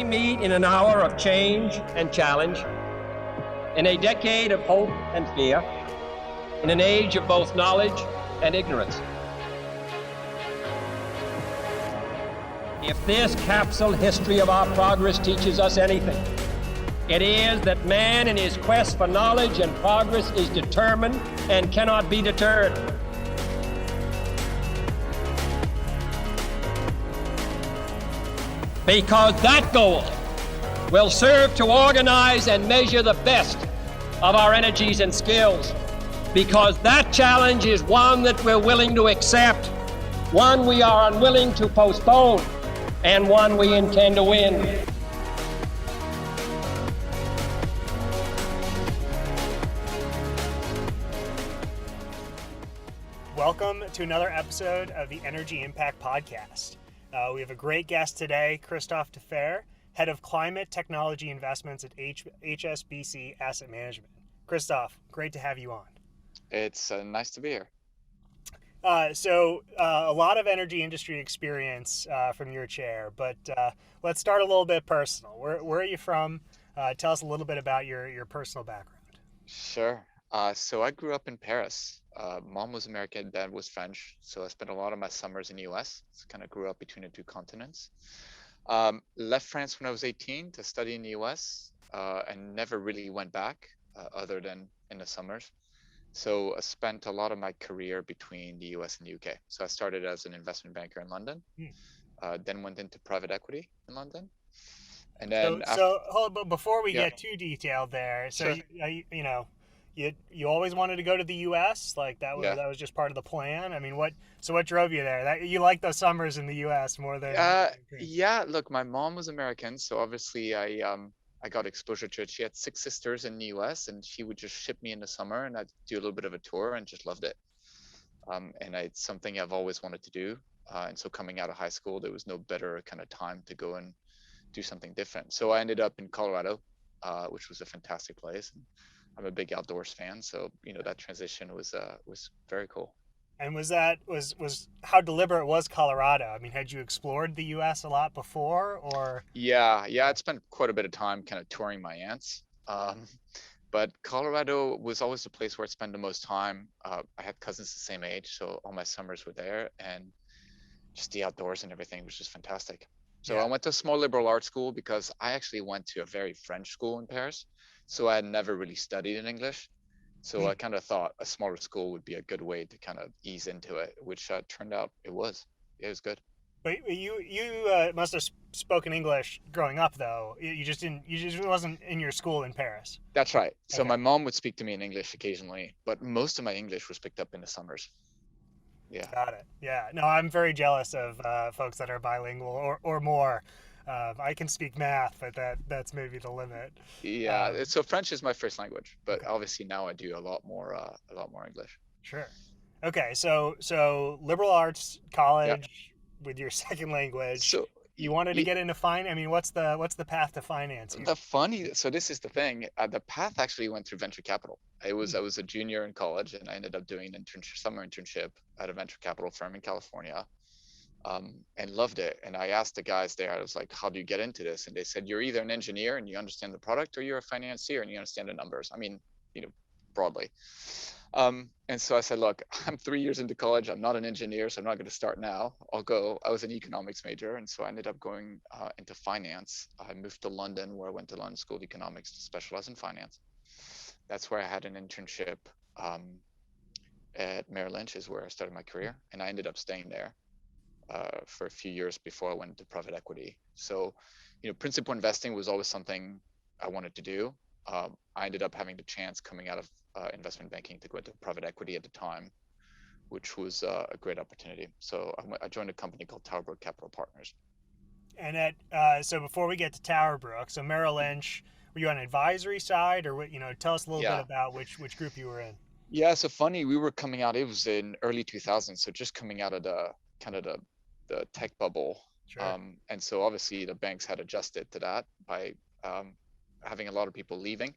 we meet in an hour of change and challenge, in a decade of hope and fear, in an age of both knowledge and ignorance. If this capsule history of our progress teaches us anything, it is that man in his quest for knowledge and progress is determined and cannot be deterred. Because that goal will serve to organize and measure the best of our energies and skills. Because that challenge is one that we're willing to accept, one we are unwilling to postpone, and one we intend to win. Welcome to another episode of the Energy Impact Podcast. We have a great guest today, Christophe Defert, Head of Climate Technology Investments at HSBC Asset Management. Christophe, great to have you on. It's nice to be here. So a lot of energy industry experience from your chair, but let's start a little bit personal. Where are you from? Tell us a little bit about your personal background. Sure. So I grew up in Paris. Mom was American, dad was French. So I spent a lot of my summers in the US. So kind of grew up between the two continents. Left France when I was 18 to study in the US and never really went back other than in the summers. So I spent a lot of my career between the US and the UK. So I started as an investment banker in London, then went into private equity in London. And then hold on, before we get too detailed there, so sure. You always wanted to go to the U.S. Like that was just part of the plan. I mean, what drove you there? You like those summers in the U.S. more than Look, my mom was American, so obviously I got exposure to it. She had 6 sisters in the U.S. and she would just ship me in the summer and I'd do a little bit of a tour and just loved it. And it's something I've always wanted to do. And so coming out of high school, there was no better kind of time to go and do something different. So I ended up in Colorado, which was a fantastic place. And I'm a big outdoors fan, so that transition was very cool. And was how deliberate was Colorado? I mean, had you explored the U.S. a lot before, or? Yeah, I'd spent quite a bit of time kind of touring my aunts, but Colorado was always the place where I spent the most time. I had cousins the same age, so all my summers were there, and just the outdoors and everything was just fantastic. So I went to a small liberal arts school because I actually went to a very French school in Paris. So I had never really studied in English. So I kind of thought a smaller school would be a good way to kind of ease into it, which turned out it was. It was good. But you must have spoken English growing up, though. You just wasn't in your school in Paris. That's right. So Okay. My mom would speak to me in English occasionally, but most of my English was picked up in the summers. Yeah. Got it. Yeah. No, I'm very jealous of folks that are bilingual or more. I can speak math, but that's maybe the limit. Yeah. So French is my first language, but obviously now I do a lot more English. Sure. Okay. So liberal arts college with your second language. So you wanted to get into finance. I mean, what's the path to finance? So this is the thing. The path actually went through venture capital. I was a junior in college, and I ended up doing an summer internship at a venture capital firm in California, and loved it. And I asked the guys there, I was like, "How do you get into this?" And they said, "You're either an engineer and you understand the product, or you're a financier and you understand the numbers." I mean, broadly. And so I said, "Look, I'm 3 years into college. I'm not an engineer, so I'm not going to start now. I'll go." I was an economics major, and so I ended up going into finance. I moved to London, where I went to London School of Economics to specialize in finance. That's where I had an internship at Merrill Lynch, is where I started my career, and I ended up staying there for a few years before I went into private equity. So, principal investing was always something I wanted to do. I ended up having the chance coming out of investment banking to go into private equity at the time, which was a great opportunity. So I joined a company called Towerbrook Capital Partners. And so before we get to Towerbrook, so Merrill Lynch, were you on advisory side, or tell us a little bit about which group you were in? Yeah, so funny, we were coming out, it was in early 2000s, so just coming out of the kind of the tech bubble. Sure. And so obviously the banks had adjusted to that by having a lot of people leaving.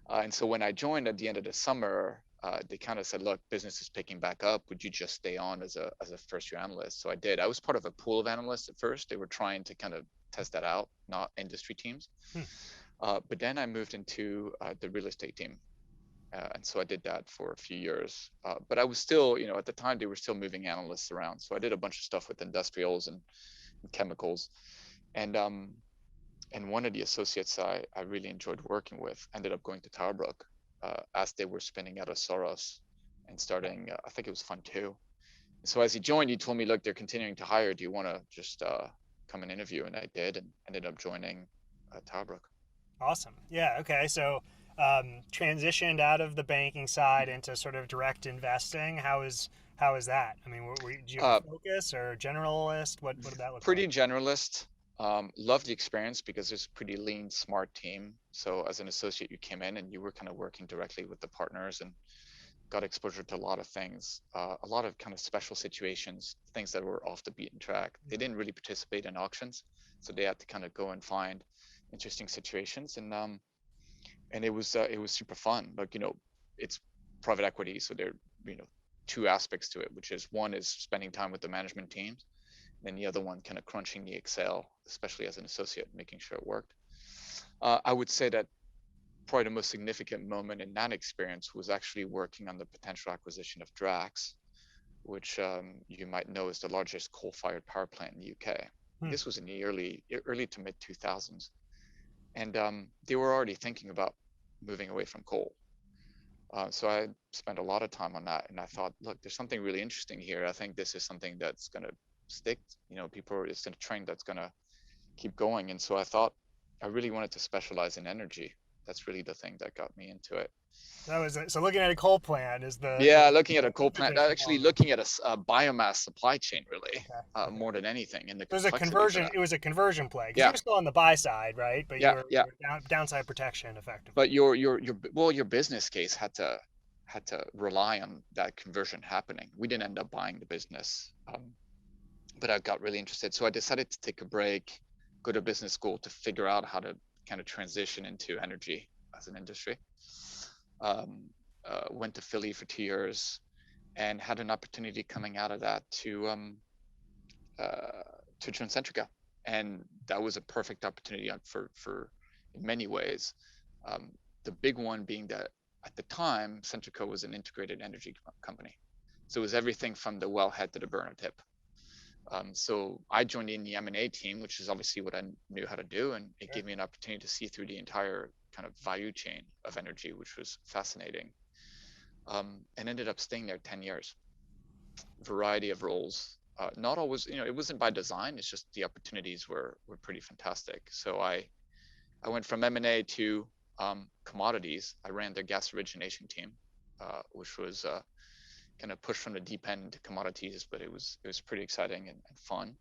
And so when I joined at the end of the summer, they kind of said, "Look, business is picking back up. Would you just stay on as a first year analyst?" So I did. I was part of a pool of analysts at first. They were trying to kind of test that out, not industry teams. But then I moved into the real estate team. And so I did that for a few years. But I was still, at the time, they were still moving analysts around. So I did a bunch of stuff with industrials and chemicals. And one of the associates I really enjoyed working with ended up going to Towerbrook as they were spinning out of Soros and starting, I think it was Fund 2. So as he joined, he told me, look, they're continuing to hire. Do you want to just come and interview? And I did, and ended up joining Towerbrook. Awesome. Yeah. Okay. So transitioned out of the banking side into sort of direct investing. How is that? I mean, did you have a focus or generalist? What did that look pretty like? Pretty generalist. Loved the experience because it's a pretty lean, smart team. So as an associate, you came in and you were kind of working directly with the partners and got exposure to a lot of things, a lot of kind of special situations, things that were off the beaten track. They didn't really participate in auctions, so they had to kind of go and find interesting situations, and it was super fun. Like, it's private equity, so there are, two aspects to it, which is one is spending time with the management teams, and then the other one kind of crunching the Excel, especially as an associate, making sure it worked. I would say that probably the most significant moment in that experience was actually working on the potential acquisition of Drax, which you might know is the largest coal-fired power plant in the UK. This was in the early to mid 2000s, and they were already thinking about moving away from coal. So I spent a lot of time on that, and I thought, look, there's something really interesting here. I think this is something that's going to stick. It's a trend that's going to keep going. And so I thought I really wanted to specialize in energy. That's really the thing that got me into it. That was it. So looking at a coal plant is the looking at a coal plant, actually looking at a biomass supply chain, really, more than anything. And it was a conversion. It was a conversion play. Yeah, you're still on the buy side, right? But you're downside protection, effectively. But your business case had to rely on that conversion happening. We didn't end up buying the business, but I got really interested. So I decided to take a break, go to business school to figure out how to kind of transition into energy as an industry. Went to Philly for 2 years and had an opportunity coming out of that to join Centrica. And that was a perfect opportunity for in many ways. The big one being that at the time, Centrica was an integrated energy company. So it was everything from the wellhead to the burner tip. So I joined in the M&A team, which is obviously what I knew how to do. And it gave me an opportunity to see through the entire kind of value chain of energy, which was fascinating. And ended up staying there 10 years, variety of roles. Not always, it wasn't by design. It's just the opportunities were pretty fantastic. So I went from M&A to commodities. I ran their gas origination team, which was kind of pushed from the deep end to commodities, but it was pretty exciting and fun.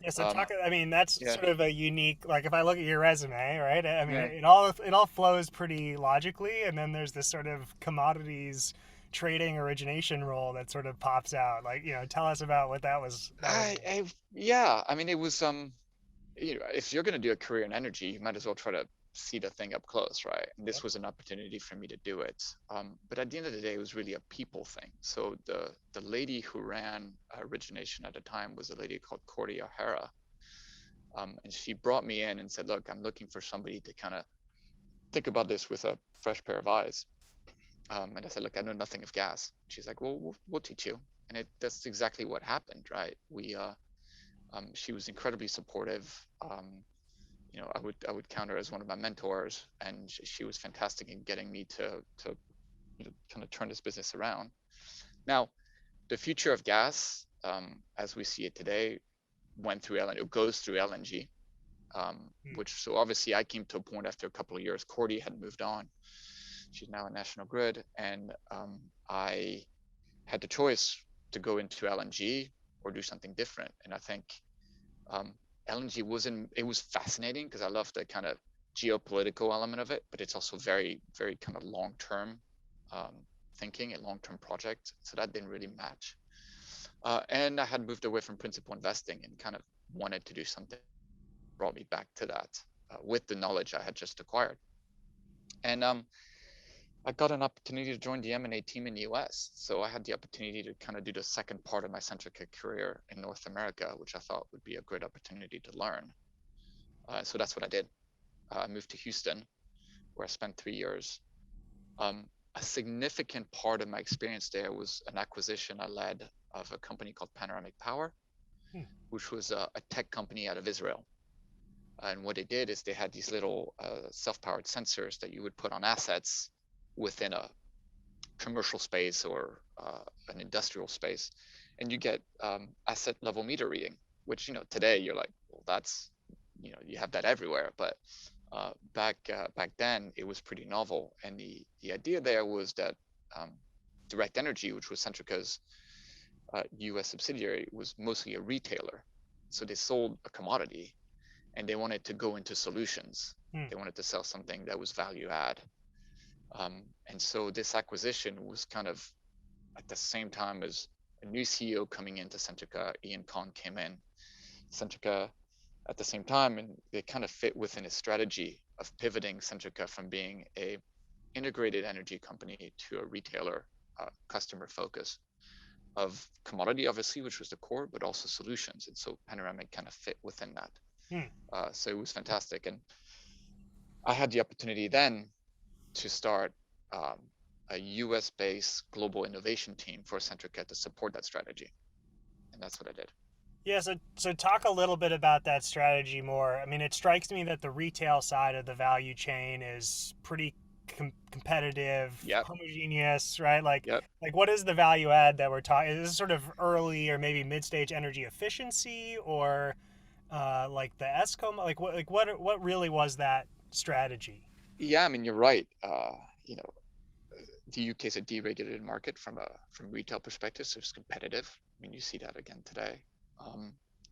Yeah, so that's sort of a unique, like if I look at your resume, right? I mean, it all flows pretty logically, and then there's this sort of commodities trading origination role that sort of pops out. Like, tell us about what that was. I mean, it was if you're going to do a career in energy, you might as well try to see the thing up close, right? And this was an opportunity for me to do it. But at the end of the day, it was really a people thing. So the lady who ran origination at the time was a lady called Cordy O'Hara. And she brought me in and said, look, I'm looking for somebody to kind of think about this with a fresh pair of eyes. And I said, look, I know nothing of gas. She's like, well, we'll teach you. And that's exactly what happened, right? She was incredibly supportive. I would count her as one of my mentors, and she was fantastic in getting me to kind of turn this business around. Now, the future of gas, as we see it today, goes through LNG, so obviously I came to a point after a couple of years. Cordy had moved on. She's now at National Grid, and I had the choice to go into LNG or do something different. And I think LNG was fascinating because I love the kind of geopolitical element of it, but it's also very, very kind of long-term thinking, a long-term project. So that didn't really match. And I had moved away from principal investing and kind of wanted to do something, brought me back to that with the knowledge I had just acquired. And I got an opportunity to join the M&A team in the US. So I had the opportunity to kind of do the second part of my Centrica career in North America, which I thought would be a great opportunity to learn. So that's what I did. I moved to Houston, where I spent 3 years. A significant part of my experience there was an acquisition I led of a company called Panoramic Power, which was a tech company out of Israel. And what they did is they had these little self-powered sensors that you would put on assets within a commercial space or an industrial space, and you get asset level meter reading, which today you're like, well, that's you have that everywhere, but back then it was pretty novel. And the idea there was that Direct Energy, which was Centrica's U.S. subsidiary, was mostly a retailer, so they sold a commodity, and they wanted to go into solutions. They wanted to sell something that was value add. And so this acquisition was kind of at the same time as a new CEO coming into Centrica. Ian Kahn came in Centrica at the same time, and they kind of fit within a strategy of pivoting Centrica from being a integrated energy company to a retailer customer focus of commodity, obviously, which was the core, but also solutions. And so Panoramic kind of fit within that. So it was fantastic. And I had the opportunity then to start a US-based global innovation team for Centrica to support that strategy. And that's what I did. Yeah, so talk a little bit about that strategy more. I mean, it strikes me that the retail side of the value chain is pretty competitive, homogeneous, right? Like what is the value add that we're talking? Is this sort of early or maybe mid-stage energy efficiency, or like the ESCOM? Like what really was that strategy? Yeah, I mean, you're right. The UK is a deregulated market from retail perspective, so it's competitive. I mean, you see that again today.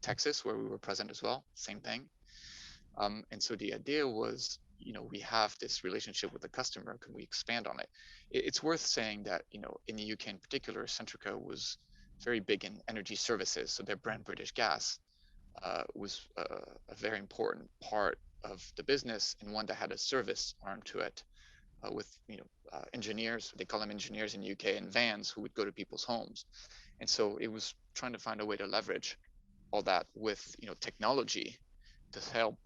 Texas, where we were present as well, same thing. And so the idea was, we have this relationship with the customer. Can we expand on it? It's worth saying that, in the UK in particular, Centrica was very big in energy services. So their brand British Gas was a very important part of the business, and one that had a service arm to it with, engineers. They call them engineers in the UK, and vans who would go to people's homes. And so it was trying to find a way to leverage all that with technology to help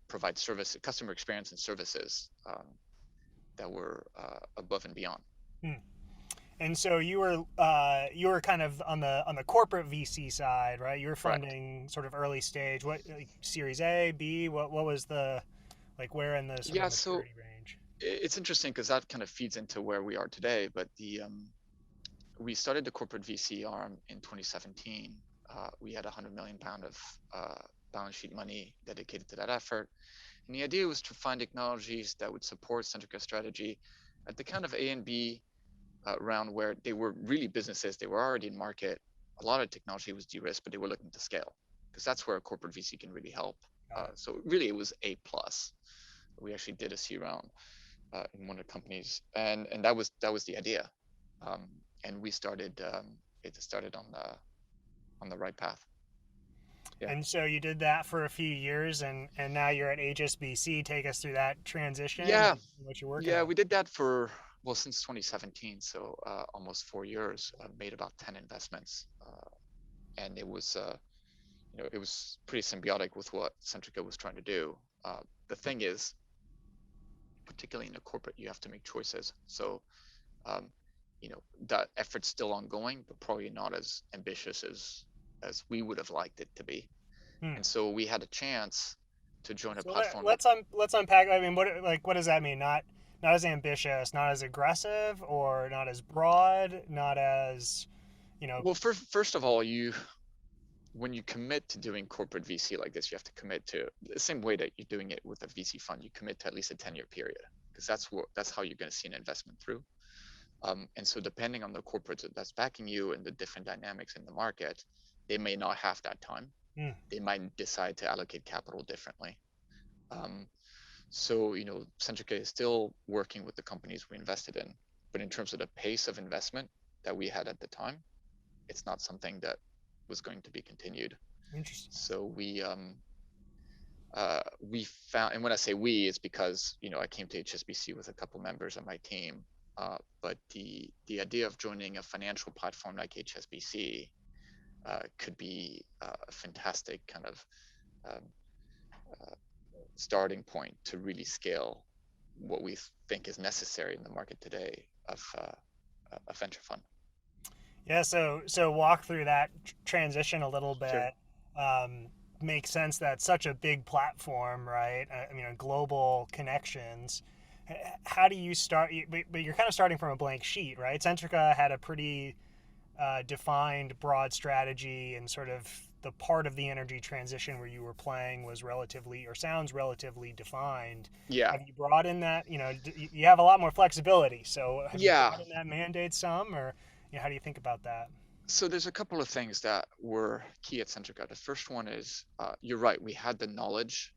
provide service, customer experience, and services that were above and beyond. And so you were kind of on the corporate VC side, right? You were funding Correct. Sort of early stage. What, like Series A, B? What was the, like, where in the sort of maturity range? It's interesting because that kind of feeds into where we are today. But we started the corporate VC arm in 2017. We had £100 million of balance sheet money dedicated to that effort. And the idea was to find technologies that would support Centrica's strategy at the kind of A and B round where they were really businesses. They were already in market. A lot of technology was de-risked, but they were looking to scale, because that's where a corporate VC can really help. So really it was A+. We actually did a C round in one of the companies, and that was the idea. And we started, it started on the right path. Yeah. And so you did that for a few years, and now you're at HSBC. Take us through that transition. Yeah. And what you're working on. We did that for, since 2017. So almost 4 years. Made about 10 investments. And it was, it was pretty symbiotic with what Centrica was trying to do. The thing is, particularly in a corporate, you have to make choices. So, that effort's still ongoing, but probably not as ambitious as we would have liked it to be. And so we had a chance to join a platform. Let's unpack. I mean, what does that mean? Not as ambitious, not as aggressive, or not as broad, not as, Well, first of all, when you commit to doing corporate VC like this, you have to commit to the same way that you're doing it with a VC fund. You commit to at least a 10-year period, because that's how you're going to see an investment through. And so depending on the corporate that's backing you and the different dynamics in the market, they may not have that time. They might decide to allocate capital differently. So, Centrica is still working with the companies we invested in, but in terms of the pace of investment that we had at the time, it's not something that was going to be continued. Interesting. So we found, and when I say we, it's because, I came to HSBC with a couple members of my team. But the idea of joining a financial platform like HSBC could be a fantastic kind of starting point to really scale what we think is necessary in the market today of a venture fund. Yeah, so walk through that transition a little Sure. bit. Makes sense that such a big platform, right? I mean, global connections. How do you start? But you're kind of starting from a blank sheet, right? Centrica had a pretty defined broad strategy, and sort of the part of the energy transition where you were playing was relatively, or sounds relatively defined. Yeah. Have you brought in that? You have a lot more flexibility. So have you Yeah. brought in that mandate some, or how do you think about that? So there's a couple of things that were key at Centrica. The first one is, you're right, we had the knowledge,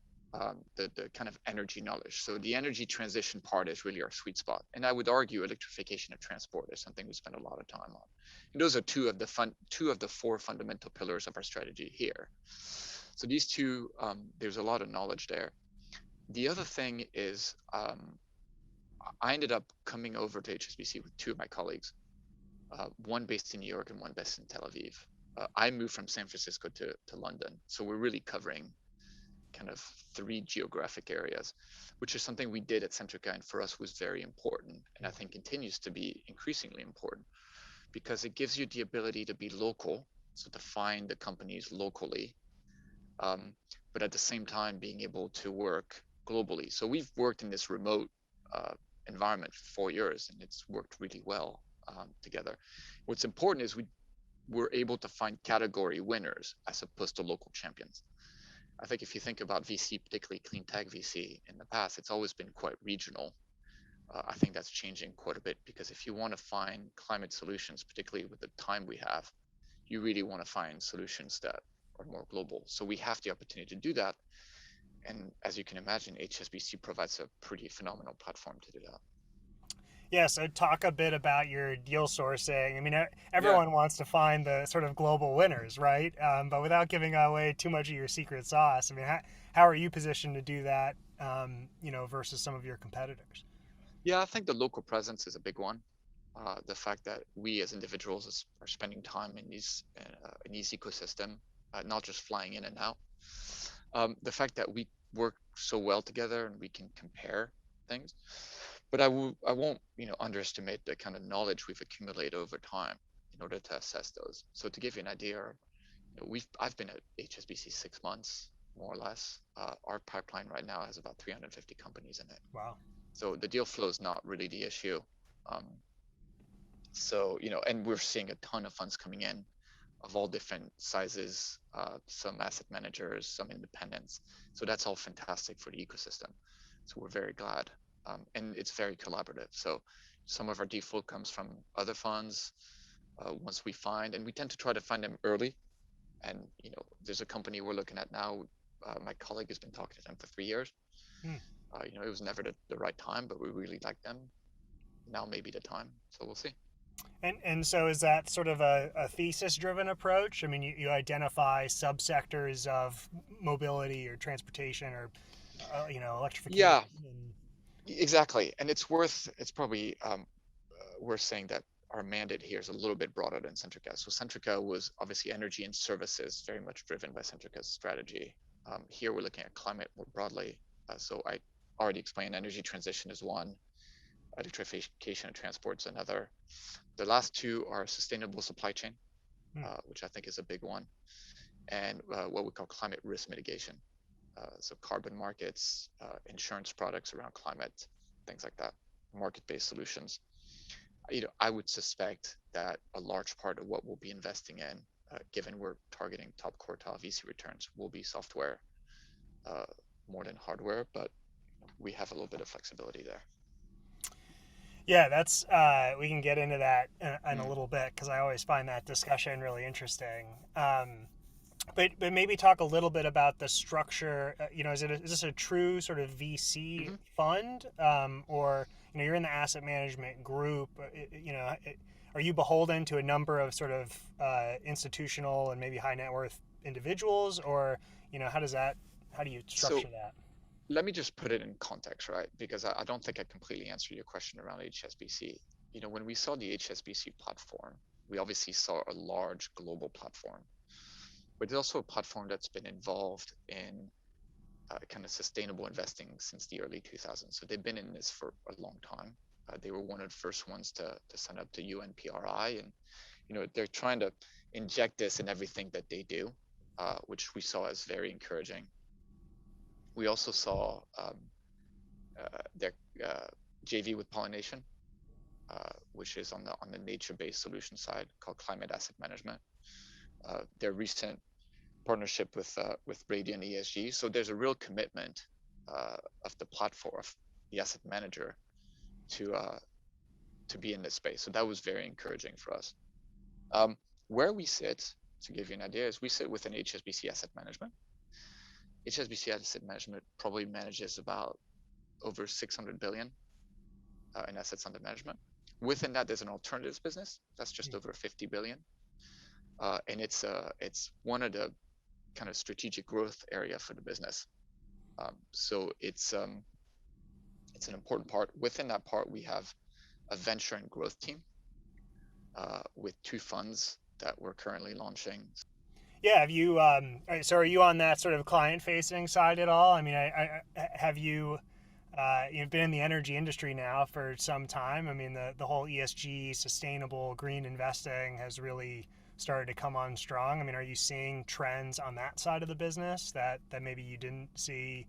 the kind of energy knowledge. So the energy transition part is really our sweet spot. And I would argue electrification of transport is something we spend a lot of time on. And those are two of the four fundamental pillars of our strategy here. So these two, there's a lot of knowledge there. The other thing is, I ended up coming over to HSBC with two of my colleagues, one based in New York and one based in Tel Aviv. I moved from San Francisco to London. So we're really covering kind of three geographic areas, which is something we did at Centrica and for us was very important. And I think continues to be increasingly important because it gives you the ability to be local, so to find the companies locally, but at the same time being able to work globally. So we've worked in this remote environment for 4 years and it's worked really well together. What's important is we were able to find category winners as opposed to local champions. I think if you think about VC, particularly clean tech VC in the past, it's always been quite regional. I think that's changing quite a bit because if you want to find climate solutions, particularly with the time we have, you really want to find solutions that are more global. So we have the opportunity to do that. And as you can imagine, HSBC provides a pretty phenomenal platform to do that. Yeah, so talk a bit about your deal sourcing. I mean, Yeah. everyone wants to find the sort of global winners, right? But without giving away too much of your secret sauce, I mean, how are you positioned to do that, versus some of your competitors? Yeah, I think the local presence is a big one. The fact that we as individuals are spending time in these ecosystem, not just flying in and out. The fact that we work so well together and we can compare things. But I won't underestimate the kind of knowledge we've accumulated over time in order to assess those. So to give you an idea, I've been at HSBC 6 months more or less. Our pipeline right now has about 350 companies in it. Wow. So the deal flow is not really the issue. Um, so and we're seeing a ton of funds coming in of all different sizes, some asset managers, some independents. So that's all fantastic for the ecosystem. So we're very glad. And it's very collaborative. So some of our deal flow comes from other funds once we find, and we tend to try to find them early. And there's a company we're looking at now. My colleague has been talking to them for 3 years. Hmm. It was never the right time, but we really like them. Now may be the time. So we'll see. And so is that sort of a thesis driven approach? I mean, you identify subsectors of mobility or transportation or electrification. Yeah, And, exactly. And it's probably worth saying that our mandate here is a little bit broader than Centrica. So Centrica was obviously energy and services, very much driven by Centrica's strategy. Here we're looking at climate more broadly. So I already explained energy transition is one, electrification of transport is another. The last two are sustainable supply chain, which I think is a big one, and what we call climate risk mitigation. So carbon markets, insurance products around climate, things like that, market-based solutions. I would suspect that a large part of what we'll be investing in, given we're targeting top quartile VC returns, will be software more than hardware, but we have a little bit of flexibility there. yeah, that's we can get into that in a little bit because I always find that discussion really interesting. But maybe talk a little bit about the structure. Is this a true sort of VC fund, or you're in the asset management group? Are you beholden to a number of sort of institutional and maybe high net worth individuals, or how do you structure that? Let me just put it in context, right? Because I don't think I completely answered your question around HSBC. When we saw the HSBC platform, we obviously saw a large global platform, but it's also a platform that's been involved in kind of sustainable investing since the early 2000s. So they've been in this for a long time. They were one of the first ones to sign up to UNPRI, and they're trying to inject this in everything that they do, which we saw as very encouraging. We also saw their JV with Pollination, which is on the nature-based solution side, called Climate Asset Management. Their recent partnership with Radian ESG. So there's a real commitment of the platform, of the asset manager, to be in this space. So that was very encouraging for us. Where we sit, to give you an idea, is we sit within HSBC Asset Management. HSBC Asset Management probably manages about over 600 billion in assets under management. Within that, there's an alternatives business that's just over 50 billion, and it's one of the kind of strategic growth area for the business. So it's an important part. Within that part, we have a venture and growth team with 2 funds that we're currently launching. Yeah, have you? So are you on that sort of client-facing side at all? I mean, have you? You've been in the energy industry now for some time. I mean, the whole ESG, sustainable green investing has really started to come on strong. I mean, are you seeing trends on that side of the business that maybe you didn't see,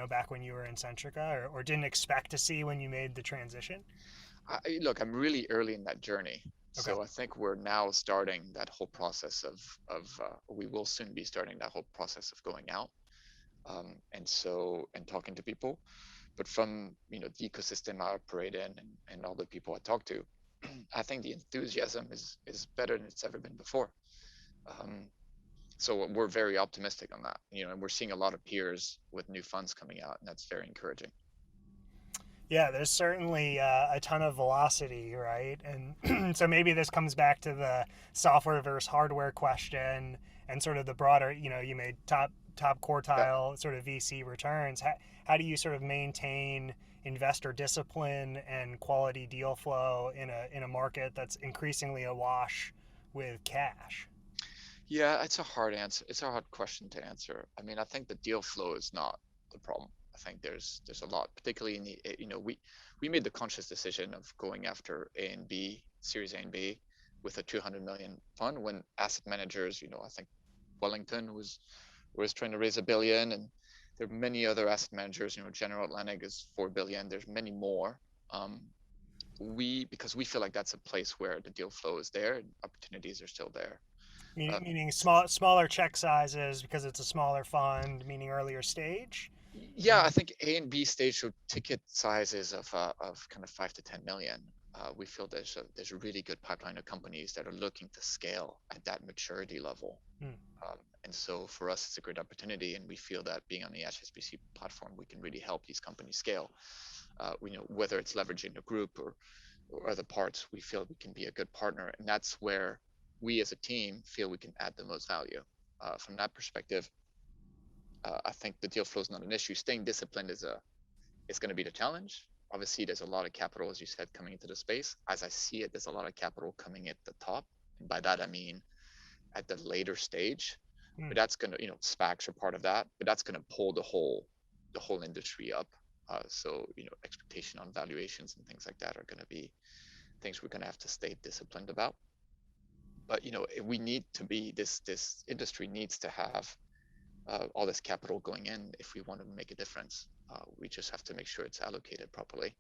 back when you were in Centrica, or didn't expect to see when you made the transition? Look, I'm really early in that journey. Okay. So I think we're now starting that whole process we will soon be starting that whole process of going out and talking to people. But from the ecosystem I operate in and all the people I talk to, I think the enthusiasm is better than it's ever been before. So we're very optimistic on that, and we're seeing a lot of peers with new funds coming out, and that's very encouraging. Yeah, there's certainly a ton of velocity, right? And so maybe this comes back to the software versus hardware question and sort of the broader, you made top quartile sort of VC returns. How do you sort of maintain investor discipline and quality deal flow in a market that's increasingly awash with cash? Yeah, it's a hard answer. It's a hard question to answer. I mean, I think the deal flow is not the problem. I think there's a lot, particularly in the we made the conscious decision of going after A and B, Series A and B, with a 200 million fund, when asset managers, I think Wellington was trying to raise $1 billion, and there are many other asset managers. General Atlantic is 4 billion. There's many more. Because we feel like that's a place where the deal flow is there and opportunities are still there. Meaning smaller check sizes because it's a smaller fund, meaning earlier stage? Yeah, I think A and B stage, so ticket sizes of kind of 5 to 10 million. We feel there's a really good pipeline of companies that are looking to scale at that maturity level. And so for us, it's a great opportunity, and we feel that being on the HSBC platform, we can really help these companies scale. Whether it's leveraging the group or other parts, we feel we can be a good partner, and that's where we as a team feel we can add the most value. From that perspective, I think the deal flow is not an issue. Staying disciplined is going to be the challenge. Obviously, there's a lot of capital, as you said, coming into the space. As I see it, there's a lot of capital coming at the top, and by that I mean at the later stage. But that's going to, SPACs are part of that, but that's going to pull the whole industry up. So expectation on valuations and things like that are going to be things we're going to have to stay disciplined about. But we need to be this industry needs to have all this capital going in if we want to make a difference. We just have to make sure it's allocated properly.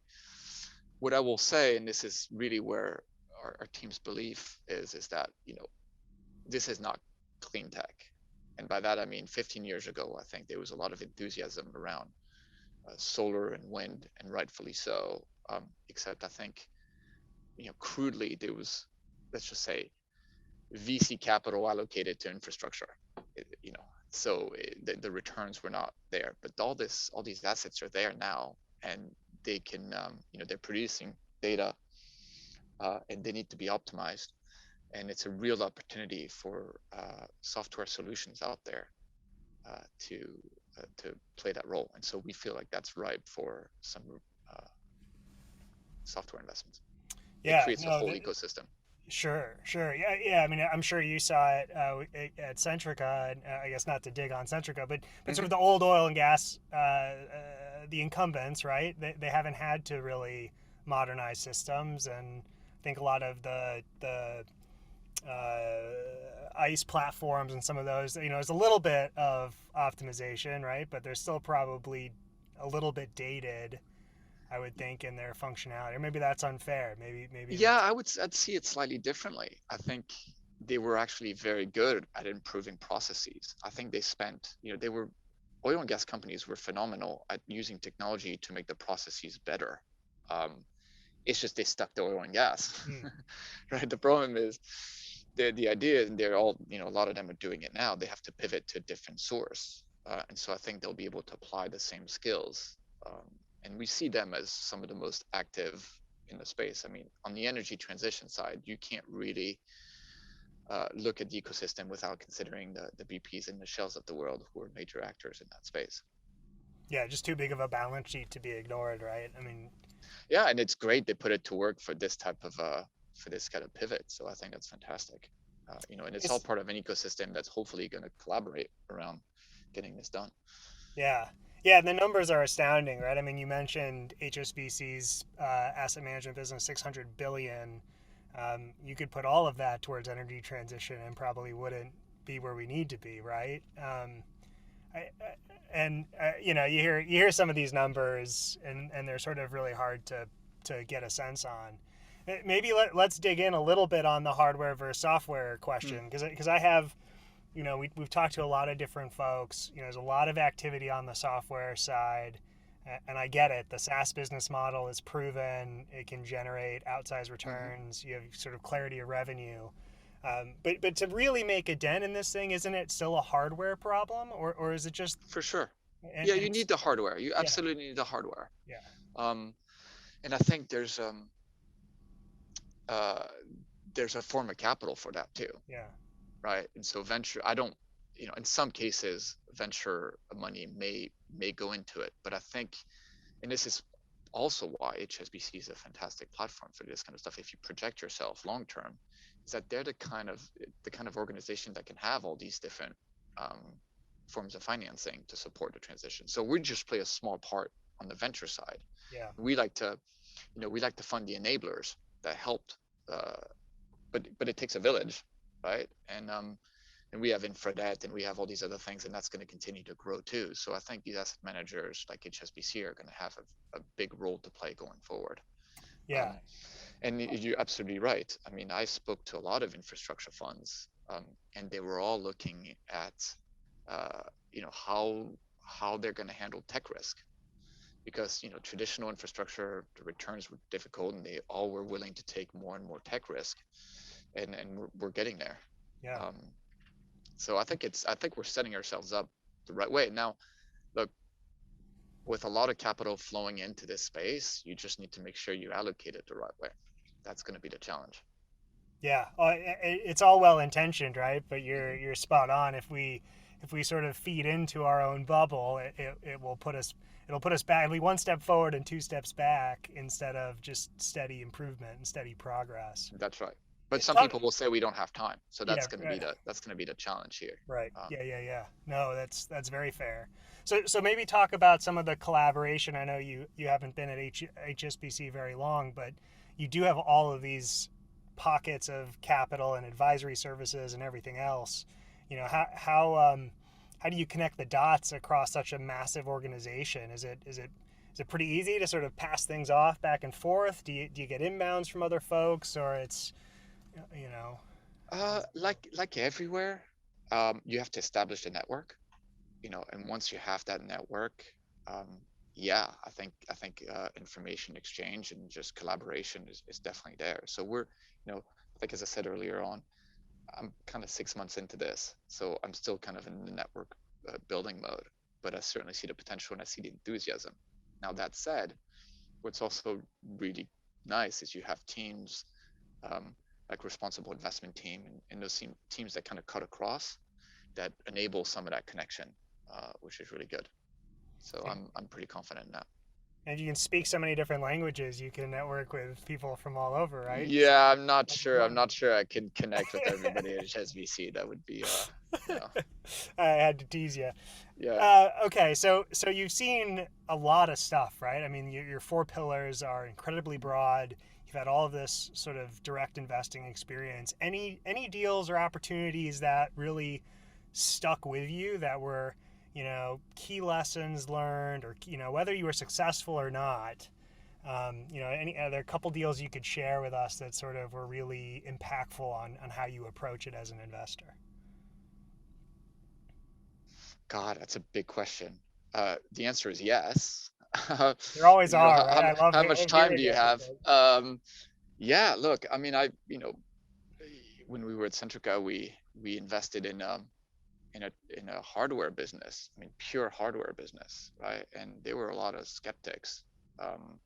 What I will say, and this is really where our team's belief is that this is not clean tech, and by that I mean 15 years ago I think there was a lot of enthusiasm around solar and wind, and rightfully so. Except I think crudely there was, let's just say, VC capital allocated to infrastructure. So the returns were not there, but all these assets are there now, and they can they're producing data, and they need to be optimized, and it's a real opportunity for software solutions out there to play that role. And so we feel like that's ripe for some software investments. It creates a whole ecosystem. Sure, sure. Yeah. I mean, I'm sure you saw it at Centrica, and I guess not to dig on Centrica, but sort Hmm. of the old oil and gas, the incumbents, right? They haven't had to really modernize systems, and I think a lot of the ICE platforms and some of those, there's a little bit of optimization, right? But they're still probably a little bit dated, I would think, in their functionality. Or maybe that's unfair. Maybe Yeah, that's I'd see it slightly differently. I think they were actually very good at improving processes. I think they spent, they were oil and gas companies were phenomenal at using technology to make the processes better. Um, it's just they stuck to oil and gas, hmm, right? The problem is the idea, and they're all, a lot of them are doing it now. They have to pivot to a different source, and so I think they'll be able to apply the same skills. And we see them as some of the most active in the space. I mean, on the energy transition side, you can't really look at the ecosystem without considering the BPs and the Shells of the world who are major actors in that space. yeah, just too big of a balance sheet to be ignored, right? I mean, Yeah, and it's great they put it to work for this type of for this kind of pivot. So I think that's fantastic. And it's all it's part of an ecosystem that's hopefully going to collaborate around getting this done. yeah, yeah. The numbers are astounding, right? I mean, you mentioned HSBC's asset management business, 600 billion. You could put all of that towards energy transition and probably wouldn't be where we need to be, right? And you hear some of these numbers, and they're sort of really hard to get a sense on. Maybe let's dig in a little bit on the hardware versus software Hmm. question, because I have, we've talked to a lot of different folks. There's a lot of activity on the software side, and I get it. The SaaS business model is proven; it can generate outsized Hmm. returns. You have sort of clarity of revenue. But to really make a dent in this thing, isn't it still a hardware problem, or is it just For sure. and Yeah, you it's need the hardware. You yeah, absolutely need the hardware. yeah, Um, and I think uh, there's a form of capital for that too, yeah, right? And so venture, I don't, in some cases, venture money may go into it, but I think, and this is also why HSBC is a fantastic platform for this kind of stuff. If you project yourself long term, is that they're the kind of organization that can have all these different um, forms of financing to support the transition. So we just play a small part on the venture side. yeah, We like to, we like to fund the enablers that helped, uh, but it takes a village, right? And we have infradebt and we have all these other things, and that's going to continue to grow too. So I think these asset managers like HSBC are going to have a big role to play going forward. yeah. Um, and you're absolutely right. I mean, I spoke to a lot of infrastructure funds, and they were all looking at, uh, how they're going to handle tech risk, because traditional infrastructure, the returns were difficult, and they all were willing to take more and more tech risk, and we're getting there. Yeah. Um, so I think we're setting ourselves up the right way. Now, look, with a lot of capital flowing into this space, you just need to make sure you allocate it the right way. That's going to be the challenge. Yeah, it's all well intentioned, right? But Hmm. you're spot on. If we sort of feed into our own bubble, it will put us it'll put us back. It'll be one step forward and two steps back instead of just steady improvement and steady progress. That's right. But some Talk, people will say we don't have time, so yeah, that's going to be right, the challenge here. right. Um, Yeah. No, that's very fair. So maybe talk about some of the collaboration. I know you haven't been at HSBC very long, but you do have all of these pockets of capital and advisory services and everything else. How do you connect the dots across such a massive organization? Is it pretty easy to sort of pass things off back and forth? Do you get inbounds from other folks, or it's you know like everywhere, you have to establish a network, and once you have that network, um, yeah, I think information exchange and just collaboration is definitely there. So we're, like as I said earlier on, I'm kind of 6 months into this, so I'm still kind of in the network building mode. But I certainly see the potential and I see the enthusiasm. Now that said, what's also really nice is you have teams, um, like responsible investment team, and those teams that kind of cut across that enable some of that connection, which is really good. So I'm pretty confident in that. And if you can speak so many different languages, you can network with people from all over, right? Yeah, I'm not sure. I'm not sure I can connect with everybody at HSBC. That would be, yeah, I had to tease you. yeah. Okay, so you've seen a lot of stuff, right? I mean, your four pillars are incredibly broad. You've had all of this sort of direct investing experience. Any deals or opportunities that really stuck with you that were, key lessons learned, or whether you were successful or not? Are there a couple deals you could share with us that sort of were really impactful on how you approach it as an investor? God, that's a big question. The answer is yes. There always You know, are, right? how much love time hearing do you it. have? Yeah, look, I mean, when we were at Centrica, we invested in a hardware business. I mean, pure hardware business, right? And there were a lot of skeptics. Um,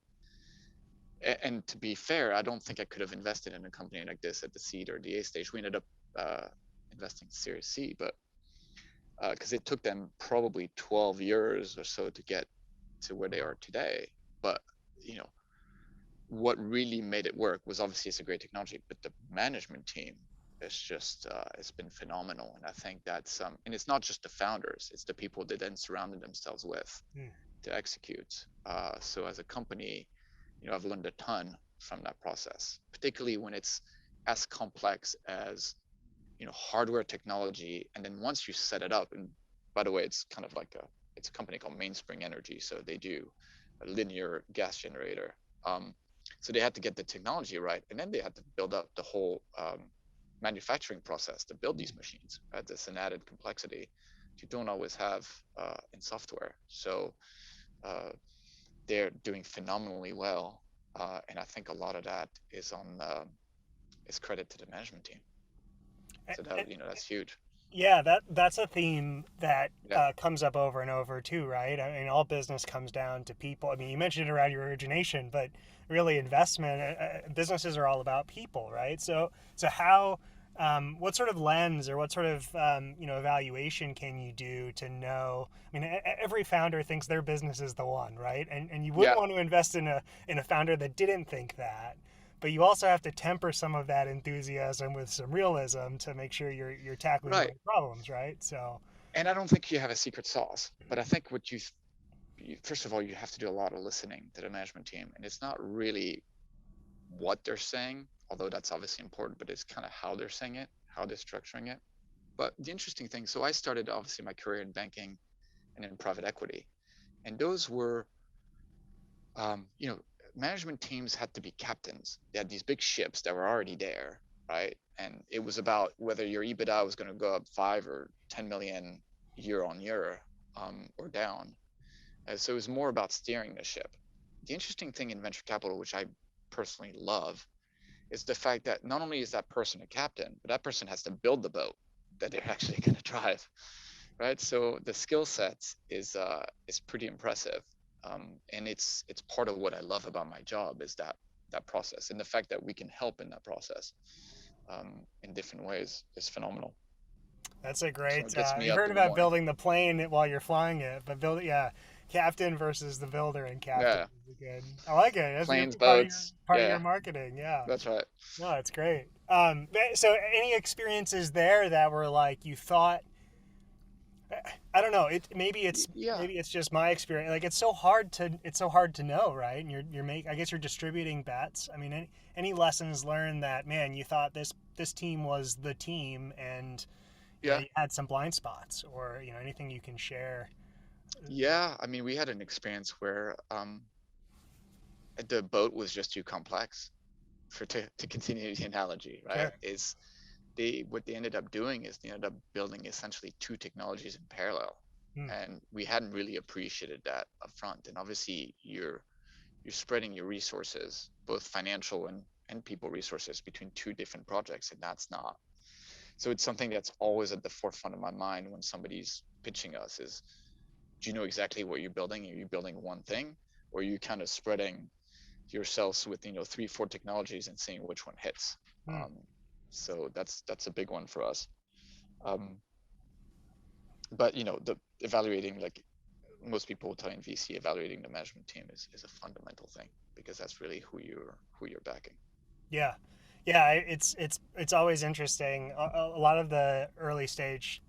and to be fair, I don't think I could have invested in a company like this at the seed or the A stage. We ended up investing Series C, but because it took them probably 12 years or so to get to where they are today. But you know, what really made it work was obviously it's a great technology, but the management team is just it's been phenomenal. And I think that's and it's not just the founders, it's the people they then surrounded themselves with to execute. So as a company, I've learned a ton from that process, particularly when it's as complex as hardware technology. And then once you set it up, and by the way, it's kind of like it's a company called Mainspring Energy, so they do a linear gas generator. So they had to get the technology right, and then they had to build up the whole manufacturing process to build these machines. Right? That's an added complexity you don't always have in software. So they're doing phenomenally well, and I think a lot of that is credit to the management team. So that that's huge. Yeah, that's a theme that Yeah. comes up over and over too, right? I mean, all business comes down to people. I mean, you mentioned it around your origination, but really, investment businesses are all about people, right? So how, what sort of lens or what sort of evaluation can you do to know? I mean, every founder thinks their business is the one, right? And you wouldn't Yeah. want to invest in a founder that didn't think that. But you also have to temper some of that enthusiasm with some realism to make sure you're tackling the Right. right problems, right? So, And I don't think you have a secret sauce, but I think what you first of all, you have to do a lot of listening to the management team, and it's not really what they're saying, although that's obviously important, but it's kind of how they're saying it, how they're structuring it. But the interesting thing, so I started obviously my career in banking and in private equity, and those were, management teams had to be captains. They had these big ships that were already there, right? And it was about whether your EBITDA was going to go up 5 or 10 million year on year, or down. So it was more about steering the ship. The interesting thing in venture capital, which I personally love, is the fact that not only is that person a captain, but that person has to build the boat that they're actually going to drive, right? So the skill set is pretty impressive, and it's part of what I love about my job is that process, and the fact that we can help in that process in different ways is phenomenal. that's a So great. it gets me You up heard in the about morning. building the plane while you're flying it, but yeah, captain versus the builder and captain Yeah, is good. I like it. That's gonna planes, be boats. part of your Yeah, marketing. Yeah. that's right. No, it's great. So any experiences there that were like you thought? I don't know. Yeah, Maybe it's just my experience. Like it's so hard to know, right? And I guess you're distributing bets. I mean, any lessons learned that, man, you thought this team was the team, and yeah, you had some blind spots, or anything you can share. yeah. I mean, we had an experience where the boat was just too complex to continue the analogy, right? Sure. Is what they ended up doing is they ended up building essentially two technologies in parallel, Hmm. and we hadn't really appreciated that up front. And obviously, you're spreading your resources, both financial and people resources, between two different projects, and that's not. So it's something that's always at the forefront of my mind when somebody's pitching us is, do you know exactly what you're building? Are you building one thing, or are you kind of spreading yourselves with 3-4 technologies and seeing which one hits? Hmm. So that's a big one for us. But the evaluating, like, most people will tell you in VC, evaluating the management team is a fundamental thing, because that's really who you're backing. Yeah, it's always interesting. A lot of the early stage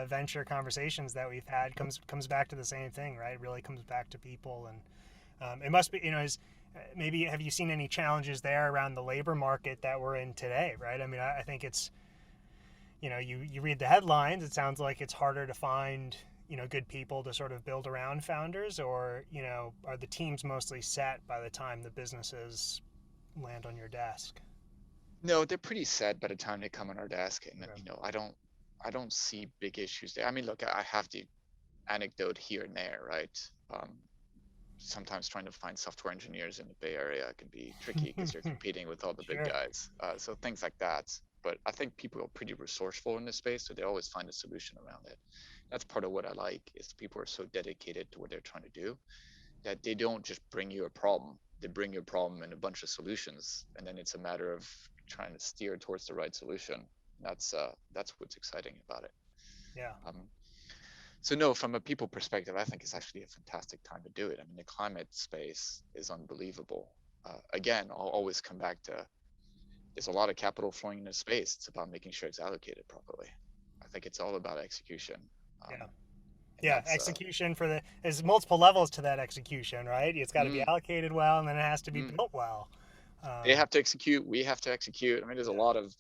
venture conversations that we've had comes back to the same thing, right? It really comes back to people, and it must be, maybe have you seen any challenges there around the labor market that we're in today, right? I mean, I think it's, you read the headlines, it sounds like it's harder to find good people to sort of build around founders, or are the teams mostly set by the time the businesses land on your desk? No, they're pretty set by the time they come on our desk, and Okay. I don't see big issues there. I mean, look, I have the anecdote here and there, right? Sometimes trying to find software engineers in the Bay Area can be tricky because you're competing with all the big Sure. guys. So things like that. But I think people are pretty resourceful in this space, so they always find a solution around it. That's part of what I like, is people are so dedicated to what they're trying to do that they don't just bring you a problem. They bring you a problem and a bunch of solutions, and then it's a matter of trying to steer towards the right solution. That's what's exciting about it. Yeah. So no, from a people perspective, I think it's actually a fantastic time to do it. I mean, the climate space is unbelievable. Again, I'll always come back to, there's a lot of capital flowing into space. It's about making sure it's allocated properly. I think it's all about execution. Yeah. And Yeah. that's Execution there's multiple levels to that execution, right? It's got to be mm, allocated well, and then it has to be mm. built well. They have to execute. We have to execute. I mean, there's a Yeah. lot of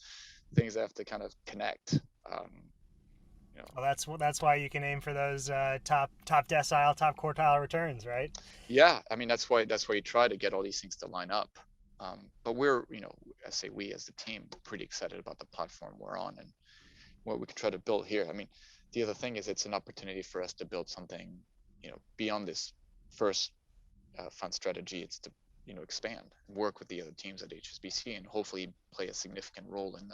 things that have to kind of connect. Well, that's why you can aim for those top decile, top quartile returns, right? Yeah, I mean, that's why you try to get all these things to line up. But we're, I say we as the team, pretty excited about the platform we're on and what we can try to build here. I mean, the other thing is, it's an opportunity for us to build something, beyond this first fund strategy. It's to, expand, work with the other teams at HSBC, and hopefully play a significant role in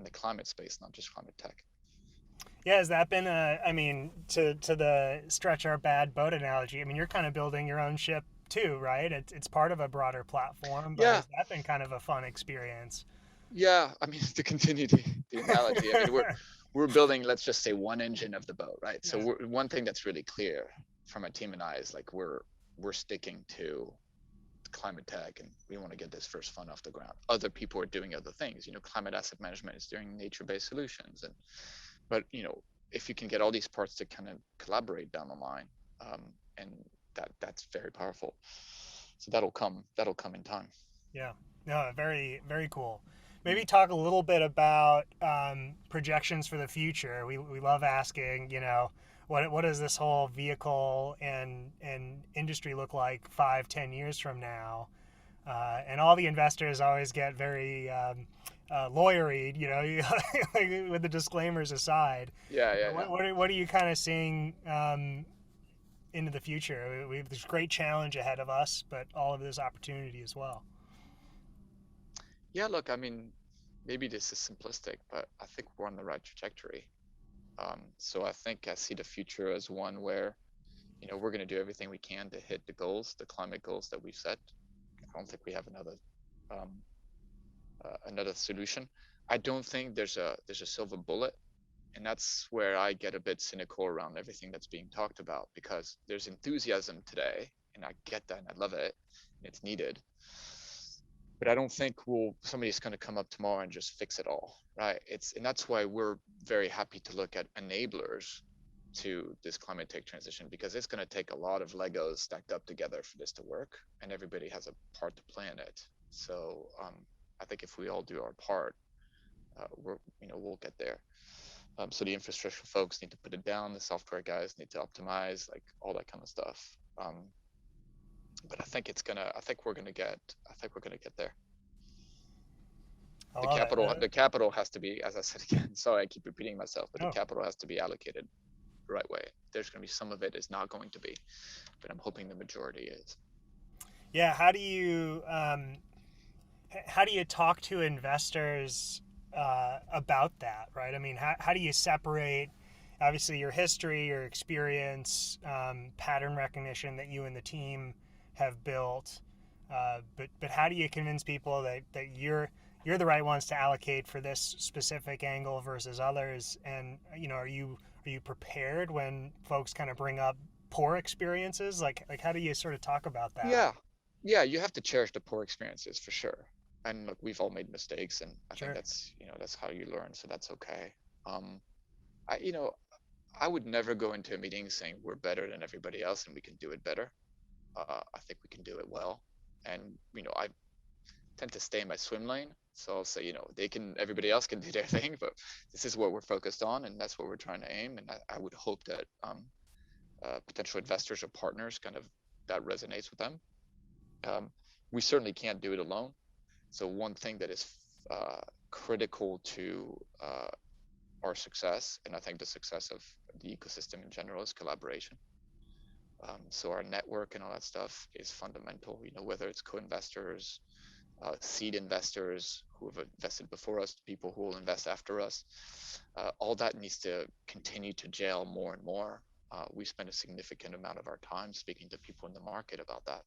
the climate space, not just climate tech. Yeah, has that been I mean, to the stretch our bad boat analogy, I mean, you're kind of building your own ship too, right? It's part of a broader platform, but Yeah, has that been kind of a fun experience? yeah. I mean, to continue the analogy, I mean, we're building, let's just say, one engine of the boat, right? So Yeah. one thing that's really clear from my team and I is, like, we're sticking to climate tech, and we want to get this first fund off the ground. Other people are doing other things. Climate asset management is doing nature-based solutions, but if you can get all these parts to kind of collaborate down the line, and that's very powerful. So that'll come in time. Yeah. No, very, very cool. Maybe talk a little bit about projections for the future. We love asking, what does this whole vehicle and industry look like 5-10 years from now? And all the investors always get very lawyery, with the disclaimers aside. Yeah. What are you kind of seeing into the future? We have this great challenge ahead of us, but all of this opportunity as well. Yeah, look, I mean, maybe this is simplistic, but I think we're on the right trajectory. So I think I see the future as one where, we're going to do everything we can to hit the climate goals that we've set. I don't think we have another solution. I don't think there's a silver bullet, and that's where I get a bit cynical around everything that's being talked about, because there's enthusiasm today, and I get that, and I love it, and it's needed. But I don't think somebody's going to come up tomorrow and just fix it all, right? And that's why we're very happy to look at enablers to this climate tech transition, because it's going to take a lot of Legos stacked up together for this to work, and everybody has a part to play in it. So I think if we all do our part, we'll get there. So the infrastructure folks need to put it down, the software guys need to optimize, like all that kind of stuff. But I think we're gonna get there. I The love capital it. the capital has to be, as I said again, sorry I keep repeating myself, but No. the capital has to be allocated the right way. There's gonna be some of it is not going to be, but I'm hoping the majority is. Yeah. How do you talk to investors about that, right? I mean, how do you separate, obviously, your history, your experience, pattern recognition that you and the team have built, but how do you convince people that you're the right ones to allocate for this specific angle versus others? And are you prepared when folks kind of bring up poor experiences? Like how do you sort of talk about that? Yeah, you have to cherish the poor experiences for sure. And look, we've all made mistakes, and I Sure. think that's how you learn, so that's okay. I would never go into a meeting saying we're better than everybody else and we can do it better. I think we can do it well, and I tend to stay in my swim lane. So I'll say, everybody else can do their thing, but this is what we're focused on, and that's what we're trying to aim. And I would hope that potential investors or partners that resonates with them. We certainly can't do it alone. So one thing that is critical to our success, and I think the success of the ecosystem in general, is collaboration. So our network and all that stuff is fundamental, whether it's co-investors, seed investors who have invested before us, people who will invest after us. All that needs to continue to gel more and more. We spend a significant amount of our time speaking to people in the market about that.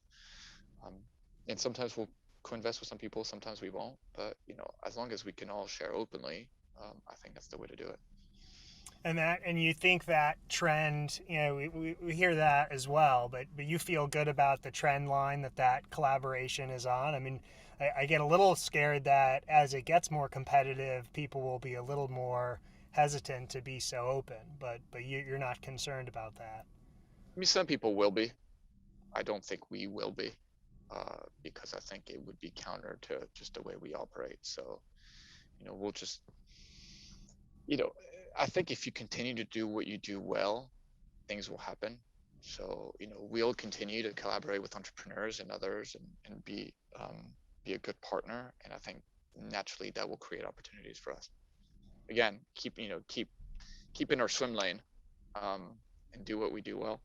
And sometimes we'll co-invest with some people, sometimes we won't. But, as long as we can all share openly, I think that's the way to do it. And you think that trend, we hear that as well, but you feel good about the trend line that collaboration is on? I mean, I get a little scared that as it gets more competitive, people will be a little more hesitant to be so open, but you're not concerned about that. I mean, some people will be. I don't think we will be, because I think it would be counter to just the way we operate. So, we'll just, I think if you continue to do what you do well, things will happen. So, we'll continue to collaborate with entrepreneurs and others and be a good partner. And I think naturally that will create opportunities for us. Again, keep in our swim lane, and do what we do well.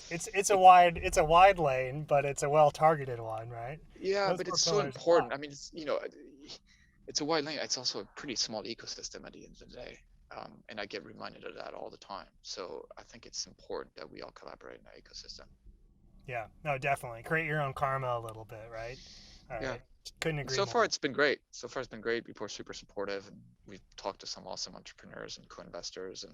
It's a wide lane, but it's a well-targeted one, right? Yeah, but it's so important. I mean, it's a wide lane. It's also a pretty small ecosystem at the end of the day. And I get reminded of that all the time. So I think it's important that we all collaborate in that ecosystem. Yeah, no, definitely. Create your own karma a little bit, right? All yeah. Right. Couldn't agree So more. far, it's been great. People are super supportive, and we've talked to some awesome entrepreneurs and co-investors. And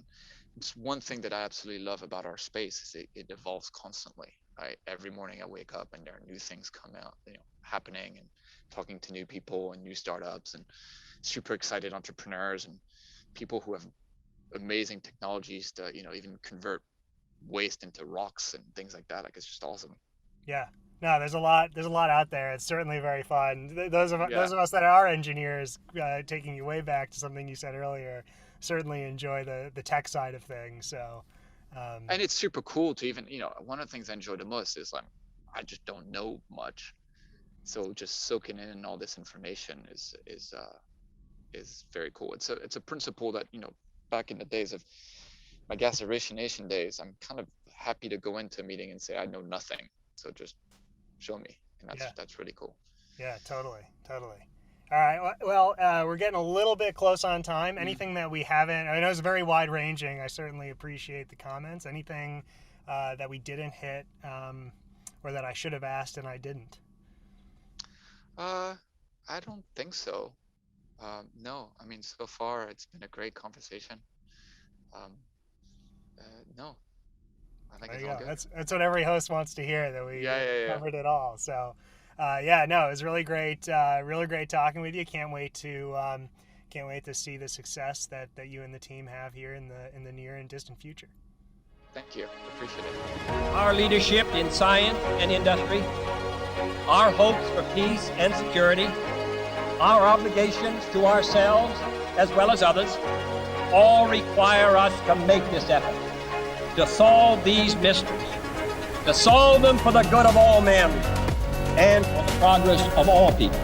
it's one thing that I absolutely love about our space is it evolves constantly. Right? Every morning I wake up and there are new things happening, and talking to new people and new startups and super excited entrepreneurs and people who have amazing technologies to even convert waste into rocks and things like that. Like, it's just awesome. Yeah. No, there's a lot out there. It's certainly very fun. Those of us that are engineers, taking you way back to something you said earlier, certainly enjoy the tech side of things. So, and it's super cool to even, one of the things I enjoy the most is I just don't know much, so just soaking in all this information is very cool. It's a principle that back in the days of my gas origination days, I'm kind of happy to go into a meeting and say I know nothing, so just show me, and that's really cool. Yeah, totally. All right, well, we're getting a little bit close on time. Anything that we haven't, I know it's very wide ranging, I certainly appreciate the comments. Anything that we didn't hit, or that I should have asked and I didn't? I don't think so. No, I mean, so far it's been a great conversation. No, I think it's all good. That's what every host wants to hear, that we covered it all. So, it was really great talking with you. Can't wait to see the success that you and the team have here in the near and distant future. Thank you, appreciate it. Our leadership in science and industry, our hopes for peace and security, our obligations to ourselves as well as others, all require us to make this effort, to solve these mysteries, to solve them for the good of all men and for the progress of all people.